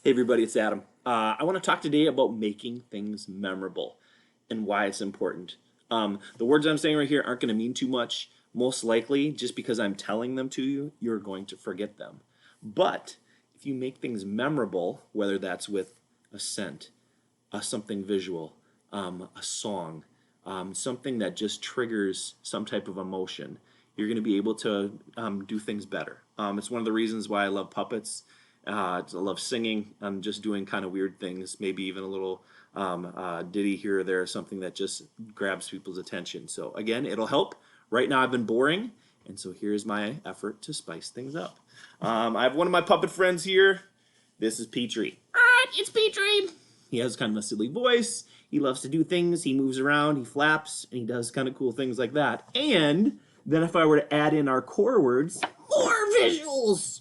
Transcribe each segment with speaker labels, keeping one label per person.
Speaker 1: Hey everybody, it's Adam. I want to talk today about making things memorable and why it's important. The words I'm saying right here aren't going to mean too much. Most likely, just because I'm telling them to you, you're going to forget them. But if you make things memorable, whether that's with a scent, something visual, a song, something that just triggers some type of emotion, you're going to be able to do things better. It's one of the reasons why I love puppets. I love singing. I'm just doing kind of weird things, maybe even a little ditty here or there, something that just grabs people's attention. So again, it'll help. Right now I've been boring, and so here's my effort to spice things up. I have one of my puppet friends here. This is Petri. Alright, it's Petri. He has kind of a silly voice. He loves to do things. He moves around, he flaps, and he does kind of cool things like that. And then if I were to add in our core words, more visuals.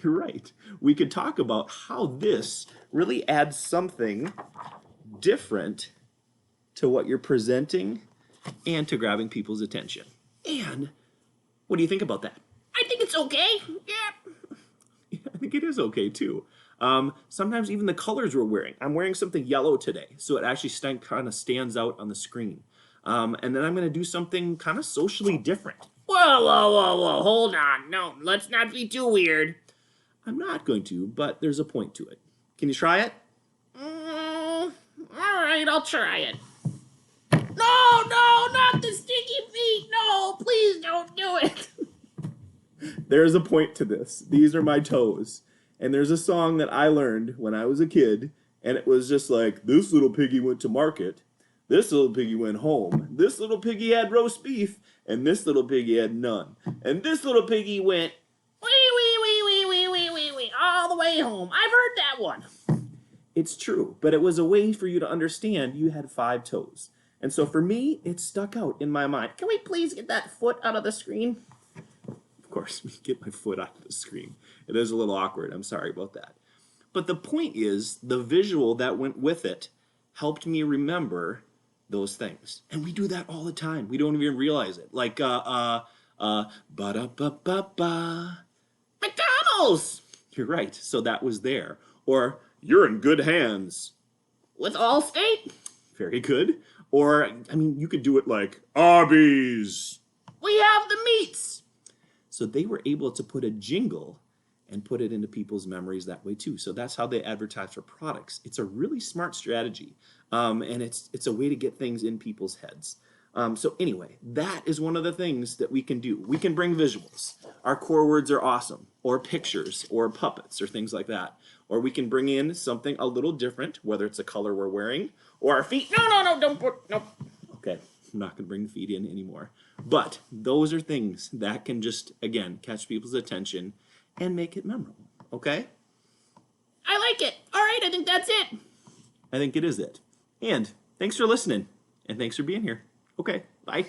Speaker 1: You're right. We could talk about how this really adds something different to what you're presenting and to grabbing people's attention. And what do you think about that?
Speaker 2: I think it's okay. Yeah.
Speaker 1: I think it is okay too. Sometimes even the colors we're wearing. I'm wearing something yellow today, so it actually kind of stands out on the screen. And then I'm going to do something kind of socially different.
Speaker 2: Whoa, whoa, whoa, whoa. Hold on. No, let's not be too weird.
Speaker 1: I'm not going to, but there's a point to it. Can you try it?
Speaker 2: All right, I'll try it. No, no, not the sticky feet. No, please don't do it.
Speaker 1: There's a point to this. These are my toes. And there's a song that I learned when I was a kid, and it was just like, this little piggy went to market, this little piggy went home, this little piggy had roast beef, and this little piggy had none. And this little piggy went
Speaker 2: Wee, all the way home. I've heard that one.
Speaker 1: It's true, but it was a way for you to understand you had 5 toes. And so for me, it stuck out in my mind.
Speaker 2: Can we please get that foot out of the screen?
Speaker 1: Of course, get my foot out of the screen. It is a little awkward. I'm sorry about that. But the point is, the visual that went with it helped me remember those things. And we do that all the time. We don't even realize it. Like, ba-da-ba-ba-ba.
Speaker 2: McDonald's!
Speaker 1: You're right. So that was there. Or, you're in good hands.
Speaker 2: With Allstate?
Speaker 1: Very good. Or, I mean, you could do it like, Arby's.
Speaker 2: We have the meats.
Speaker 1: So they were able to put a jingle and put it into people's memories that way too. So that's how they advertise for products. It's a really smart strategy. And it's a way to get things in people's heads. So anyway, that is one of the things that we can do. We can bring visuals. Our core words are awesome, or pictures, or puppets, or things like that. Or we can bring in something a little different, whether it's a color we're wearing, or our feet.
Speaker 2: No, don't put, no.
Speaker 1: Okay, I'm not going to bring the feet in anymore. But those are things that can just, again, catch people's attention and make it memorable, okay?
Speaker 2: I like it. All right, I think that's it.
Speaker 1: I think it is it. And thanks for listening, and thanks for being here. Okay, bye.